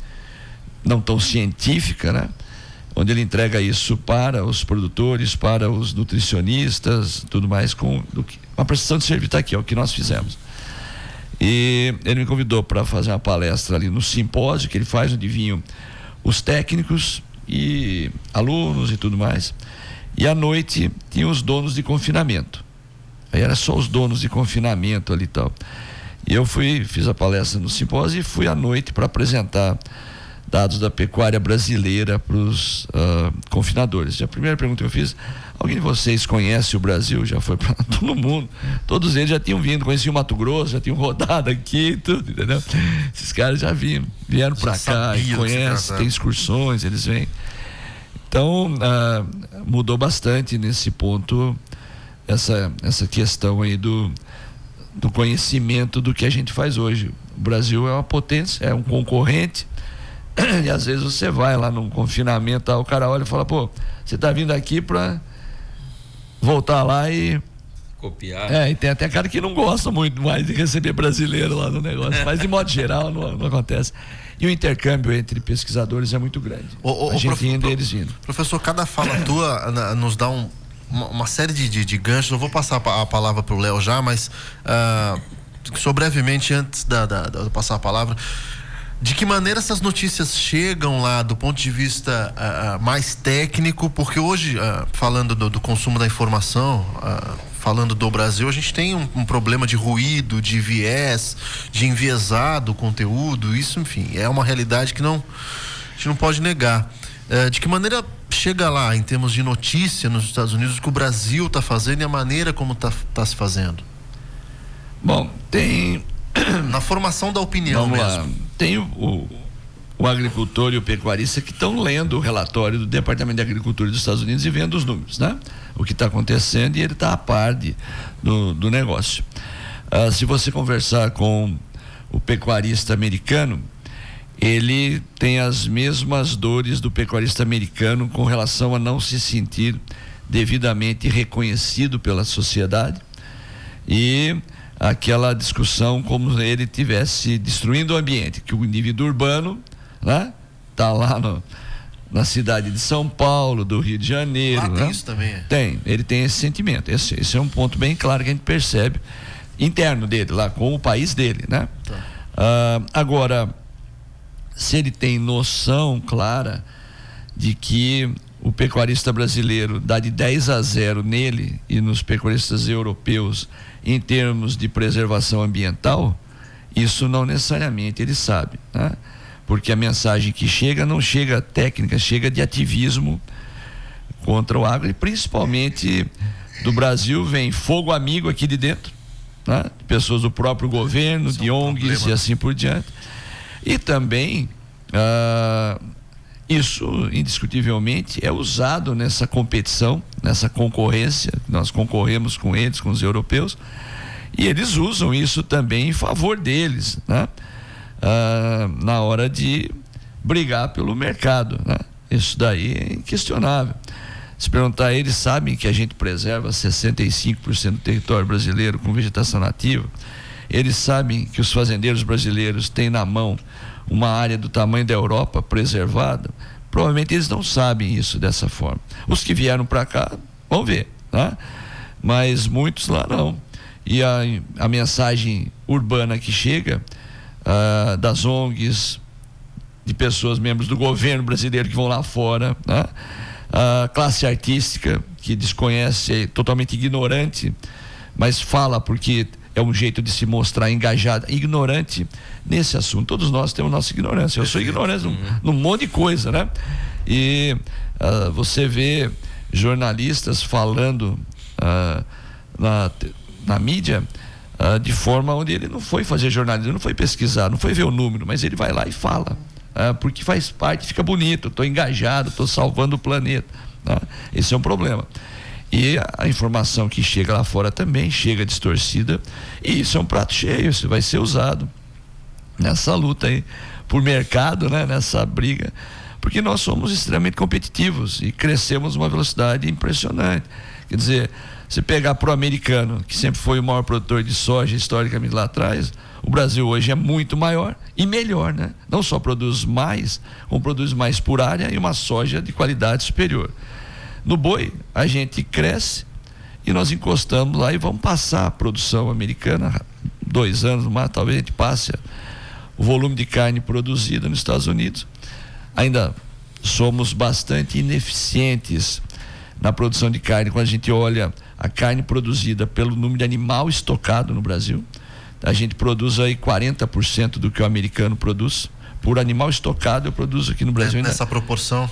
não tão científica, né? Onde ele entrega isso para os produtores, para os nutricionistas, tudo mais, com uma prestação de serviço. Está aqui, é o que nós fizemos. E ele me convidou para fazer uma palestra ali no simpósio que ele faz, onde vinham os técnicos e alunos e tudo mais. E à noite tinha os donos de confinamento. Aí era só os donos de confinamento ali e tal. E eu fiz a palestra no simpósio e fui à noite para apresentar dados da pecuária brasileira para os confinadores. E a primeira pergunta que eu fiz: alguém de vocês conhece o Brasil? Já foi para todo mundo. Todos eles já tinham vindo, conheciam o Mato Grosso, já tinham rodado aqui, tudo, entendeu? Esses caras já vieram para cá e conhecem, tem excursões, eles vêm. Então, mudou bastante nesse ponto essa questão aí do conhecimento do que a gente faz hoje. O Brasil é uma potência, é um concorrente. E às vezes você vai lá num confinamento, o cara olha e fala: pô, você tá vindo aqui para voltar lá e copiar. E tem até cara que não gosta muito mais de receber brasileiro lá no negócio, mas de modo geral não acontece. E o intercâmbio entre pesquisadores é muito grande. A gente indo e eles vindo. Professor, cada fala tua nos dá uma série de ganchos. Eu vou passar a palavra para o Léo já, mas só brevemente, antes de passar a palavra, de que maneira essas notícias chegam lá do ponto de vista mais técnico? Porque hoje, falando do consumo da informação, falando do Brasil, a gente tem um problema de ruído, de viés, de enviesado conteúdo. Isso, enfim, é uma realidade que a gente não pode negar. De que maneira chega lá, em termos de notícia nos Estados Unidos, o que o Brasil está fazendo e a maneira como está se fazendo? Bom, tem... Na formação da opinião. Vamos mesmo. Lá. Tem o agricultor e o pecuarista que estão lendo o relatório do Departamento de Agricultura dos Estados Unidos e vendo os números, né? O que está acontecendo, e ele está a par do negócio. Se você conversar com o pecuarista americano, ele tem as mesmas dores do pecuarista americano com relação a não se sentir devidamente reconhecido pela sociedade, e aquela discussão como ele estivesse destruindo o ambiente, que o indivíduo urbano, né, tá lá na cidade de São Paulo, do Rio de Janeiro, lá né? tem isso também. Ele tem esse sentimento. Esse é um ponto bem claro que a gente percebe interno dele, lá com o país dele, né? Tá. Agora, se ele tem noção clara de que o pecuarista brasileiro dá de 10-0 nele e nos pecuaristas europeus em termos de preservação ambiental, isso não necessariamente ele sabe, né? Porque a mensagem que chega não chega técnica, chega de ativismo contra o agro, e principalmente do Brasil vem fogo amigo aqui de dentro, né? Pessoas do próprio governo, de ONGs e assim por diante. E também isso indiscutivelmente é usado nessa competição, nessa concorrência. Nós concorremos com eles, com os europeus, e eles usam isso também em favor deles, né? Na hora de brigar pelo mercado, né? Isso daí é inquestionável. Se perguntar, eles sabem que a gente preserva 65% do território brasileiro com vegetação nativa. Eles sabem que os fazendeiros brasileiros têm na mão uma área do tamanho da Europa preservada, provavelmente eles não sabem isso dessa forma. Os que vieram para cá vão ver, tá? Mas muitos lá não. E a mensagem urbana que chega das ONGs, de pessoas, membros do governo brasileiro que vão lá fora, né? A classe artística que desconhece, é totalmente ignorante, mas fala porque é um jeito de se mostrar engajada, ignorante nesse assunto. Todos nós temos nossa ignorância. Eu sou ignorante num monte de coisa, né? E você vê jornalistas falando na mídia de forma onde ele não foi fazer jornalismo, não foi pesquisar, não foi ver o número, mas ele vai lá e fala, porque faz parte, fica bonito, estou engajado, estou salvando o planeta, tá? Esse é um problema. E a informação que chega lá fora também chega distorcida, e isso é um prato cheio, isso vai ser usado nessa luta aí por mercado, né? Nessa briga, porque nós somos extremamente competitivos e crescemos uma velocidade impressionante. Quer dizer, se pegar pro americano, que sempre foi o maior produtor de soja historicamente lá atrás, o Brasil hoje é muito maior e melhor, né? Não só produz mais, como produz mais por área e uma soja de qualidade superior. No boi, a gente cresce e nós encostamos lá e vamos passar a produção americana, 2 anos, talvez a gente passe o volume de carne produzida nos Estados Unidos. Ainda somos bastante ineficientes na produção de carne quando a gente olha a carne produzida pelo número de animal estocado no Brasil. A gente produz aí 40% do que o americano produz. Por animal estocado eu produzo aqui no Brasil. Nessa proporção?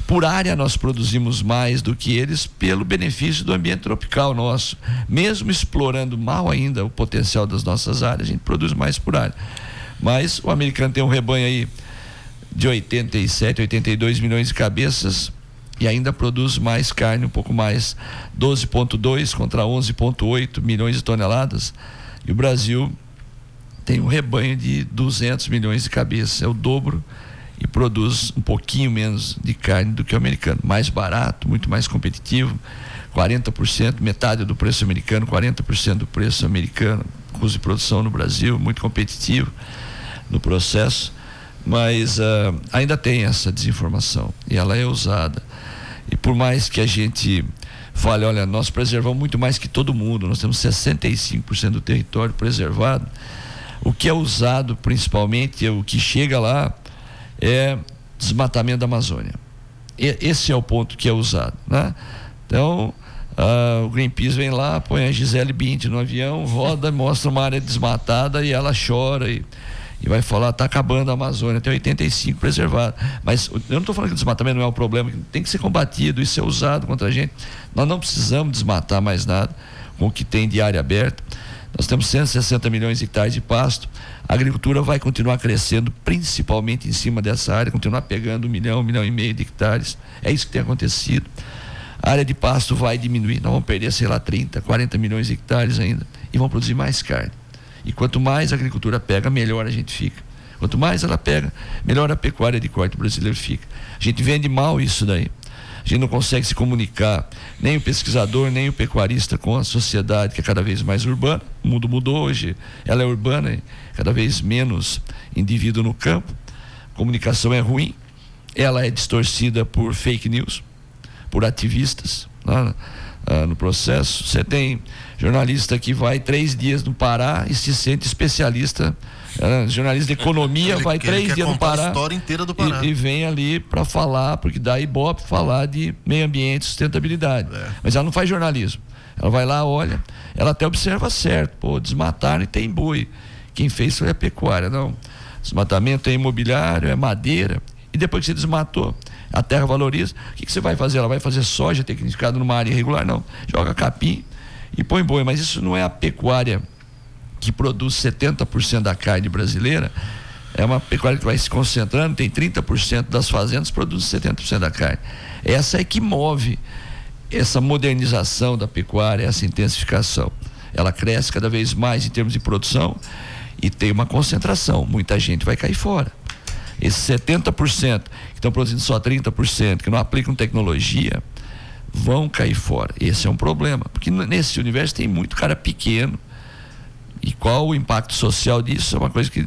Por área nós produzimos mais do que eles pelo benefício do ambiente tropical nosso. Mesmo explorando mal ainda o potencial das nossas áreas, a gente produz mais por área. Mas o americano tem um rebanho aí de 87, 82 milhões de cabeças e ainda produz mais carne, um pouco mais, 12,2 contra 11,8 milhões de toneladas. E o Brasil tem um rebanho de 200 milhões de cabeças, é o dobro, e produz um pouquinho menos de carne do que o americano. Mais barato, muito mais competitivo, 40%, metade do preço americano, 40% do preço americano, custo de produção no Brasil, muito competitivo no processo, mas ainda tem essa desinformação e ela é usada. E por mais que a gente fale, olha, nós preservamos muito mais que todo mundo, nós temos 65% do território preservado, o que é usado principalmente, o que chega lá é desmatamento da Amazônia. Esse é o ponto que é usado, né? Então o Greenpeace vem lá, põe a Gisele Bündchen no avião, roda, mostra uma área desmatada e ela chora e vai falar, está acabando a Amazônia, tem 85 preservado. Mas eu não estou falando que o desmatamento não é o problema, tem que ser combatido, isso é usado contra a gente. Nós não precisamos desmatar mais nada com o que tem de área aberta. Nós temos 160 milhões de hectares de pasto. A agricultura vai continuar crescendo, principalmente em cima dessa área, continuar pegando 1 milhão, 1,5 milhão de hectares. É isso que tem acontecido. A área de pasto vai diminuir, nós vamos perder, 30, 40 milhões de hectares ainda, e vamos produzir mais carne. E quanto mais a agricultura pega, melhor a gente fica. Quanto mais ela pega, melhor a pecuária de corte brasileiro fica. A gente vende mal isso daí. A gente não consegue se comunicar, nem o pesquisador, nem o pecuarista, com a sociedade que é cada vez mais urbana. O mundo mudou hoje, ela é urbana e cada vez menos indivíduo no campo. A comunicação é ruim, ela é distorcida por fake news, por ativistas, né? No processo. Você tem jornalista que vai 3 dias no Pará e se sente especialista, jornalista de economia, vai 3 dias no Pará, a história inteira do Pará. E vem ali para falar, porque dá ibope falar de meio ambiente, sustentabilidade. Mas ela não faz jornalismo, ela vai lá, olha, ela até observa certo, desmataram e tem boi, quem fez foi a pecuária. Não, desmatamento é imobiliário, é madeira, e depois que você desmatou, a terra valoriza, o que você vai fazer? Ela vai fazer soja tecnificada numa área irregular? Não, joga capim e põe boi. Mas isso não é a pecuária que produz 70% da carne brasileira, é uma pecuária que vai se concentrando, tem 30% das fazendas que produzem 70% da carne. Essa é que move essa modernização da pecuária, essa intensificação. Ela cresce cada vez mais em termos de produção e tem uma concentração, muita gente vai cair fora. Esses 70% que estão produzindo só 30%, que não aplicam tecnologia, vão cair fora. Esse é um problema, porque nesse universo tem muito cara pequeno E qual o impacto social disso? É uma coisa que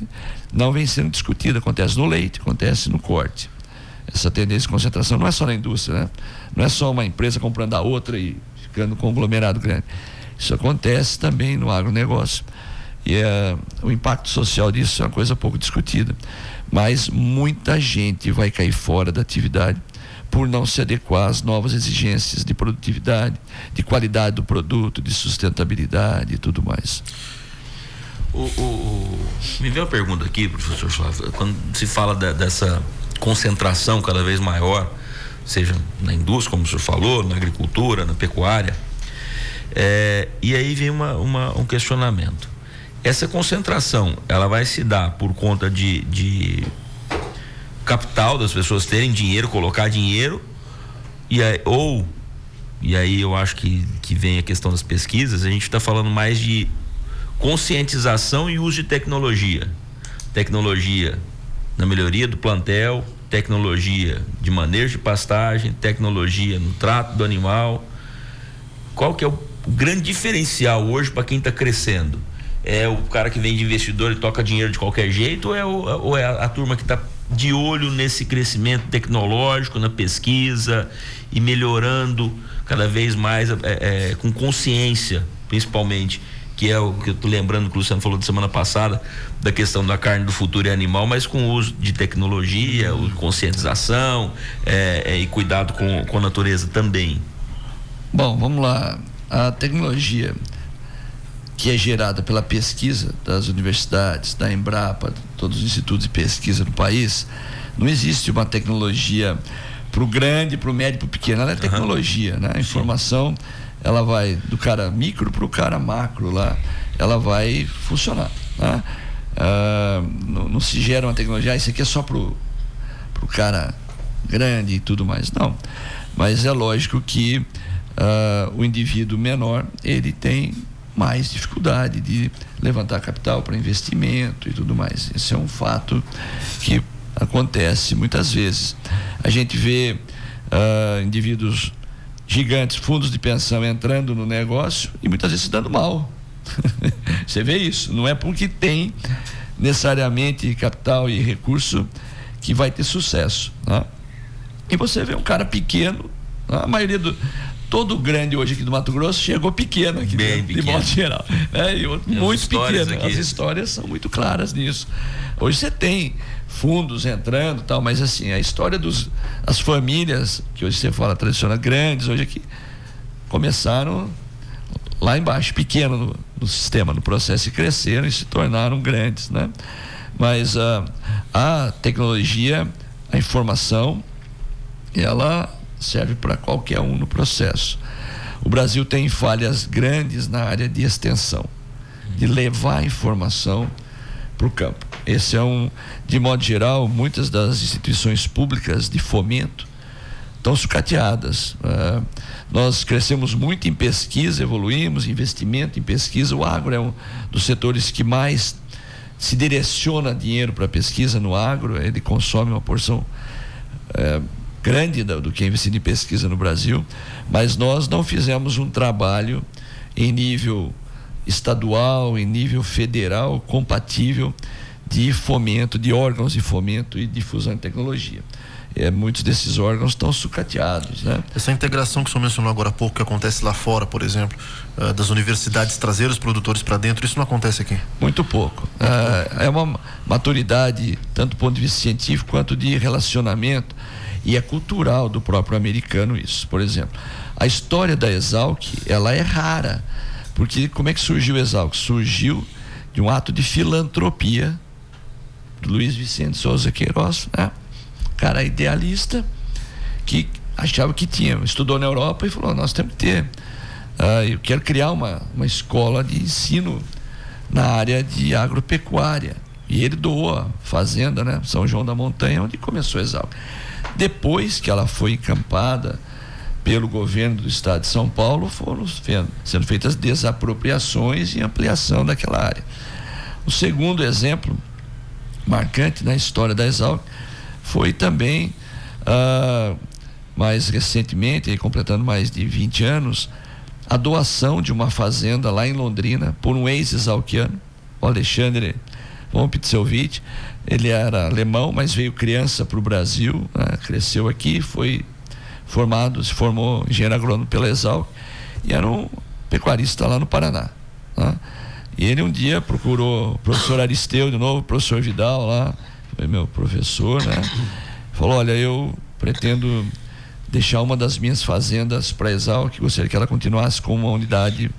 não vem sendo discutida. Acontece no leite, acontece no corte. Essa tendência de concentração não é só na indústria, né? Não é só uma empresa comprando a outra e ficando conglomerado grande. Isso acontece também no agronegócio. E o impacto social disso é uma coisa pouco discutida. Mas muita gente vai cair fora da atividade por não se adequar às novas exigências de produtividade, de qualidade do produto, de sustentabilidade e tudo mais. Me veio uma pergunta aqui, professor Flávio, quando se fala dessa concentração cada vez maior, seja na indústria, como o senhor falou, na agricultura, na pecuária, e aí vem um questionamento. Essa concentração, ela vai se dar por conta de capital, das pessoas terem dinheiro, colocar dinheiro, e aí eu acho que vem a questão das pesquisas. A gente está falando mais de conscientização e uso de tecnologia na melhoria do plantel, tecnologia de manejo de pastagem, tecnologia no trato do animal. Qual que é o grande diferencial hoje para quem está crescendo? É o cara que vem de investidor e toca dinheiro de qualquer jeito, ou é a turma que está de olho nesse crescimento tecnológico, na pesquisa e melhorando cada vez mais com consciência, principalmente, que é o que eu tô lembrando que o Luciano falou da semana passada, da questão da carne do futuro e animal, mas com o uso de tecnologia, conscientização e cuidado com a natureza também. Bom, vamos lá. A tecnologia que é gerada pela pesquisa das universidades, da Embrapa, todos os institutos de pesquisa do país, não existe uma tecnologia para o grande, para o médio, para o pequeno. Ela é tecnologia, né? A informação, ela vai do cara micro para o cara macro lá, ela vai funcionar, né? Não se gera uma tecnologia, isso aqui é só pro cara grande e tudo mais, não. Mas é lógico que o indivíduo menor, ele tem mais dificuldade de levantar capital para investimento e tudo mais. Esse é um fato que acontece muitas vezes. A gente vê indivíduos gigantes, fundos de pensão entrando no negócio e muitas vezes se dando mal. Você vê isso, não é porque tem necessariamente capital e recurso que vai ter sucesso, né? E você vê um cara pequeno, a maioria todo grande hoje aqui do Mato Grosso chegou pequeno aqui, de modo geral, muito pequeno. As histórias são muito claras nisso. Hoje você tem fundos entrando e tal, mas assim, a história as famílias, que hoje você fala tradicional, grandes, hoje aqui, começaram lá embaixo, pequeno no sistema, no processo, e cresceram e se tornaram grandes, né? Mas a tecnologia, a informação, ela serve para qualquer um no processo. O Brasil tem falhas grandes na área de extensão, de levar a informação para o campo. Esse de modo geral, muitas das instituições públicas de fomento estão sucateadas. Nós crescemos muito em pesquisa, evoluímos, investimento em pesquisa. O agro é um dos setores que mais se direciona dinheiro para pesquisa no agro. Ele consome uma porção grande do que é investido em pesquisa no Brasil, mas nós não fizemos um trabalho em nível estadual, em nível federal, compatível de fomento, de órgãos de fomento e difusão de tecnologia. Muitos desses órgãos estão sucateados, né? Essa integração que o senhor mencionou agora há pouco, que acontece lá fora, por exemplo, das universidades trazer os produtores para dentro, isso não acontece aqui? Muito pouco. É uma maturidade, tanto do ponto de vista científico quanto de relacionamento, e é cultural do próprio americano isso. Por exemplo, a história da Exalc, ela é rara, porque como é que surgiu a Exalc? Surgiu de um ato de filantropia do Luiz Vicente Souza Queiroz, né? Cara idealista, que achava que estudou na Europa e falou, nós temos que ter, eu quero criar uma escola de ensino na área de agropecuária. E ele doou a fazenda, né? São João da Montanha, onde começou a Exalc. Depois que ela foi encampada pelo governo do estado de São Paulo, foram sendo feitas desapropriações e ampliação daquela área. O segundo exemplo marcante na história da Exalc foi também, mais recentemente, completando mais de 20 anos, a doação de uma fazenda lá em Londrina por um ex-exalquiano, o Alexandre von Pitzelwitz. Ele era alemão, mas veio criança para o Brasil, né? Cresceu aqui, se formou engenheiro agrônomo pela Exalc e era um pecuarista lá no Paraná, né? E ele um dia procurou o professor Aristeu de novo, o professor Vidal lá, foi meu professor, né? Falou: olha, eu pretendo deixar uma das minhas fazendas para a Exalc, gostaria que ela continuasse como uma unidade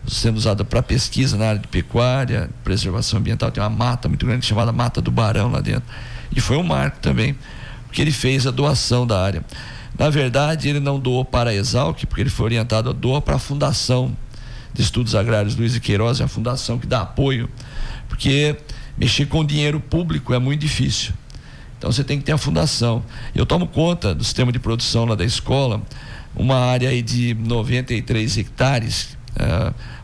sendo usada para pesquisa na área de pecuária, preservação ambiental. Tem uma mata muito grande chamada Mata do Barão lá dentro, e foi um marco também, porque ele fez a doação da área. Na verdade, ele não doou para a Exalc, porque ele foi orientado a doar para a Fundação de Estudos Agrários Luiz de Queiroz, é a fundação que dá apoio, porque mexer com dinheiro público é muito difícil. Então você tem que ter a fundação. Eu tomo conta do sistema de produção lá da escola, uma área aí de 93 hectares,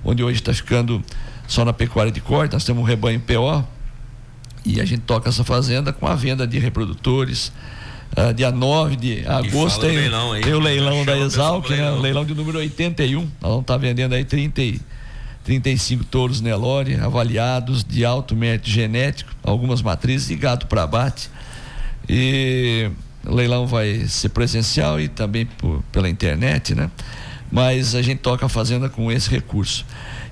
onde hoje está ficando só na pecuária de corte. Nós temos um rebanho PO e a gente toca essa fazenda com a venda de reprodutores. Dia 9 de agosto tem o leilão da Exalc, né? O leilão de número 81. Nós vamos estar vendendo aí 35 touros Nelore avaliados de alto mérito genético, algumas matrizes e gado para abate. E o leilão vai ser presencial e também pela internet, né? Mas a gente toca a fazenda com esse recurso.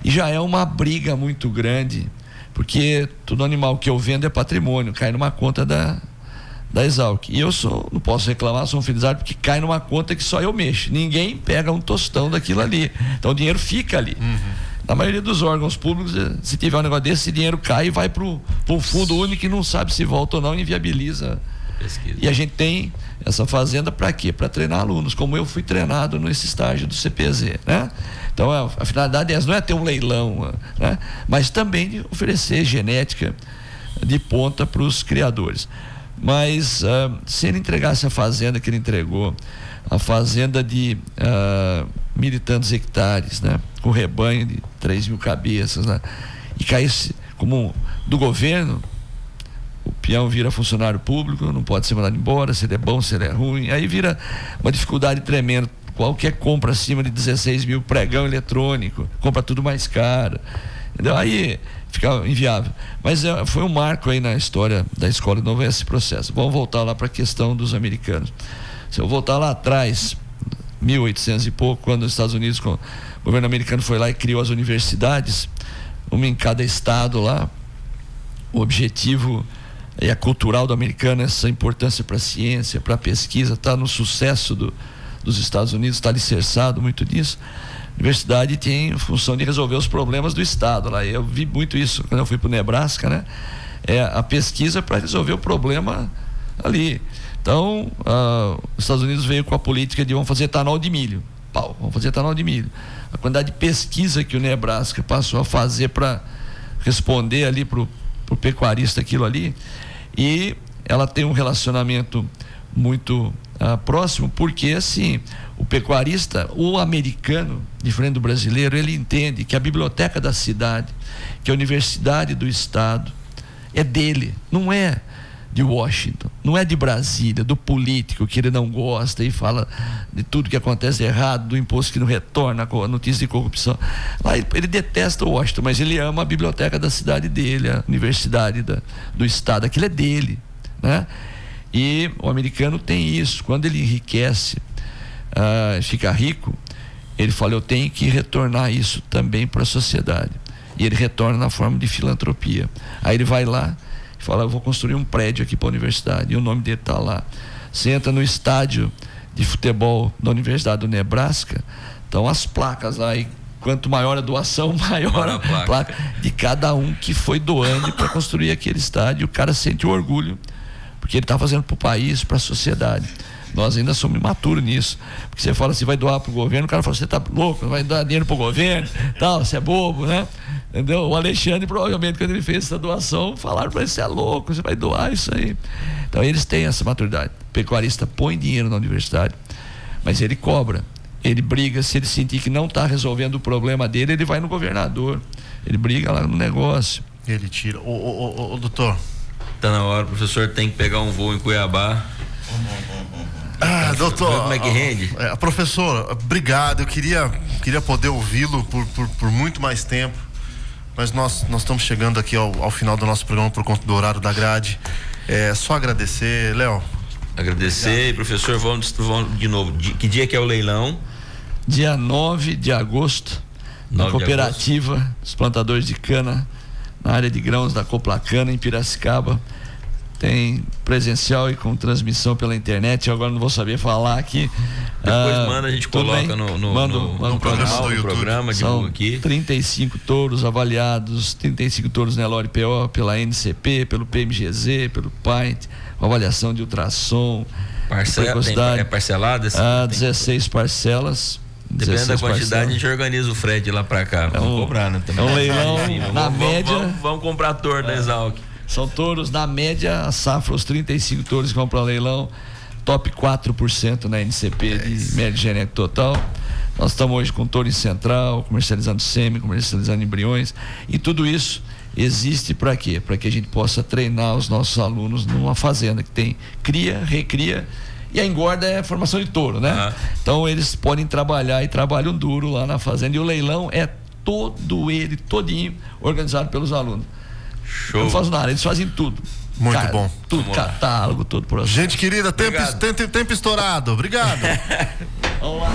E já é uma briga muito grande, porque todo animal que eu vendo é patrimônio, cai numa conta da Exalc. E eu não posso reclamar, sou um felizardo, porque cai numa conta que só eu mexo. Ninguém pega um tostão daquilo ali. Então o dinheiro fica ali. Na maioria dos órgãos públicos, se tiver um negócio desse, esse dinheiro cai e vai para um fundo único que não sabe se volta ou não, e inviabiliza. Pesquisa. E a gente tem essa fazenda para quê? Para treinar alunos, como eu fui treinado nesse estágio do CPZ, né? Então a finalidade não é ter um leilão, né? Mas também de oferecer genética de ponta para os criadores. Mas se ele entregasse a fazenda que ele entregou, a fazenda de 1.000 e tantos hectares, né? Com rebanho de 3.000 cabeças, né? E caísse como do governo, o peão vira funcionário público, não pode ser mandado embora, se ele é bom, se ele é ruim, aí vira uma dificuldade tremenda. Qualquer compra acima de 16 mil, pregão eletrônico, compra tudo mais caro, entendeu? Aí fica inviável. Mas foi um marco aí na história da escola de novo esse processo. Vamos voltar lá para a questão dos americanos. Se eu voltar lá atrás, 1800 e pouco, quando os Estados Unidos, o governo americano foi lá e criou as universidades, uma em cada estado lá. O objetivo é cultural do americano, essa importância para a ciência, para a pesquisa, está no sucesso dos Estados Unidos, está alicerçado muito nisso. A universidade tem função de resolver os problemas do estado lá. Eu vi muito isso quando eu fui para o Nebraska, né? É a pesquisa para resolver o problema ali. Então, os Estados Unidos veio com a política de vamos fazer etanol de milho. Vamos fazer etanol de milho. A quantidade de pesquisa que o Nebraska passou a fazer para responder ali para o pecuarista aquilo ali, e ela tem um relacionamento muito próximo, porque assim, o pecuarista, o americano, diferente do brasileiro, ele entende que a biblioteca da cidade, que a universidade do estado é dele, não é de Washington, não é de Brasília, do político que ele não gosta e fala de tudo que acontece errado, do imposto que não retorna, a notícia de corrupção. Lá ele detesta o Washington, mas ele ama a biblioteca da cidade dele, a universidade do estado, aquilo é dele, né? E o americano tem isso. Quando ele enriquece, fica rico, ele fala: eu tenho que retornar isso também para a sociedade. E ele retorna na forma de filantropia. Aí ele vai lá e fala: eu vou construir um prédio aqui para a universidade, e o nome dele está lá. Você entra no estádio de futebol da Universidade do Nebraska, estão as placas lá, e quanto maior a doação, maior a placa de cada um que foi doando para construir aquele estádio. O cara sente o orgulho, porque ele está fazendo para o país, para a sociedade. Nós ainda somos imaturos nisso, porque você fala assim, vai doar para o governo, o cara fala: você está louco, vai dar dinheiro para o governo, tal, você é bobo, né? Entendeu? O Alexandre, provavelmente, quando ele fez essa doação, falaram para ele: você é louco, você vai doar isso aí. Então eles têm essa maturidade. O pecuarista põe dinheiro na universidade, mas ele cobra, ele briga. Se ele sentir que não está resolvendo o problema dele, ele vai no governador, ele briga lá no negócio, ele tira. Ô doutor, tá na hora, o professor tem que pegar um voo em Cuiabá. Doutor, como é que rende? Professor, obrigado. Eu queria poder ouvi-lo por muito mais tempo, mas nós estamos chegando aqui ao final do nosso programa por conta do horário da grade. Só agradecer, Léo. Agradecer, professor, vamos de novo. Que dia que é o leilão? Dia 9 de agosto, na cooperativa dos plantadores de cana, na área de grãos da Coplacana, em Piracicaba. Tem presencial e com transmissão pela internet. Eu agora não vou saber falar aqui. Depois manda, a gente coloca no programa, divulga aqui. 35 touros avaliados, 35 touros Nelore PO pela NCP, pelo PMGZ, pelo PAINT, avaliação de ultrassom. É parcelado? 16 parcelas. Dependendo da quantidade, a gente organiza o frete lá pra cá. Vamos cobrar, né? Também. É um leilão, na média. Vamos comprar touro da Exalc. São touros, na média, a safra, os 35 touros que vão para leilão, top 4% na NCP de média genética total. Nós estamos hoje com touro em central, comercializando sêmen, comercializando embriões, e tudo isso existe para quê? Para que a gente possa treinar os nossos alunos numa fazenda que tem cria, recria, e a engorda é a formação de touro, né? Então eles podem trabalhar e trabalham duro lá na fazenda, e o leilão é todinho organizado pelos alunos. Show. Eu não faço nada, eles fazem tudo. Muito bom. Tudo, catálogo, todo processo. Gente querida, tempo estourado. Obrigado. Vamos lá.